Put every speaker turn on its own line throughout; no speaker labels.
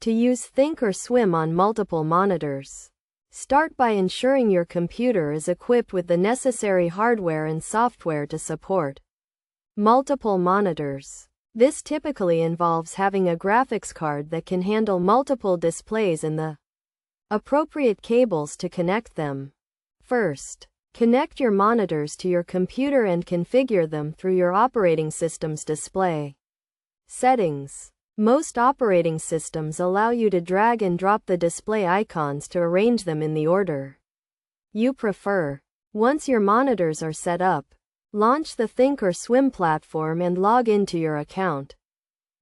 To use Thinkorswim on multiple monitors. Start by ensuring your computer is equipped with the necessary hardware and software to support multiple monitors. This typically involves having a graphics card that can handle multiple displays and the appropriate cables to connect them. First, connect your monitors to your computer and configure them through your operating system's display settings. Most operating systems allow you to drag and drop the display icons to arrange them in the order you prefer. Once your monitors are set up, launch the Thinkorswim platform and log into your account.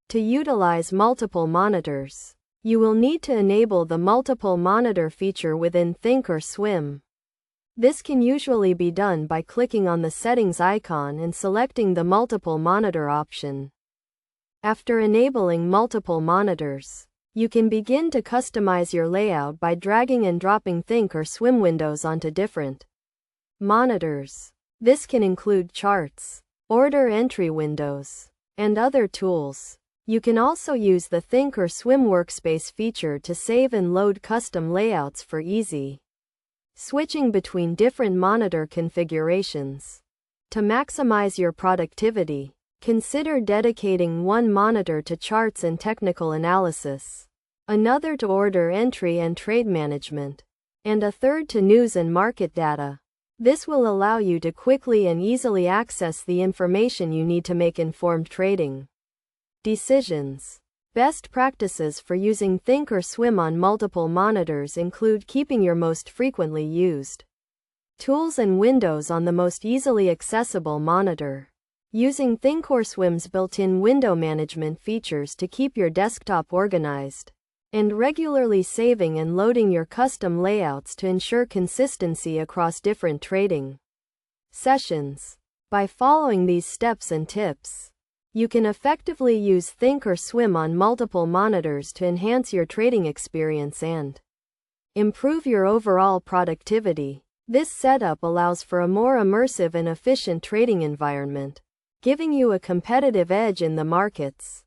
To utilize multiple monitors, you will need to enable the multiple monitor feature within Thinkorswim. This can usually be done by clicking on the settings icon and selecting the multiple monitor option. After enabling multiple monitors, you can begin to customize your layout by dragging and dropping Thinkorswim windows onto different monitors. This can include charts, order entry windows, and other tools. You can also use the Thinkorswim workspace feature to save and load custom layouts for easy switching between different monitor configurations. To maximize your productivity, consider dedicating one monitor to charts and technical analysis, another to order entry and trade management, and a third to news and market data. This will allow you to quickly and easily access the information you need to make informed trading decisions. Best practices for using Thinkorswim on multiple monitors include keeping your most frequently used tools and windows on the most easily accessible monitor. Using Thinkorswim's built-in window management features to keep your desktop organized, and regularly saving and loading your custom layouts to ensure consistency across different trading sessions. By following these steps and tips, you can effectively use Thinkorswim on multiple monitors to enhance your trading experience and improve your overall productivity. This setup allows for a more immersive and efficient trading environment, giving you a competitive edge in the markets.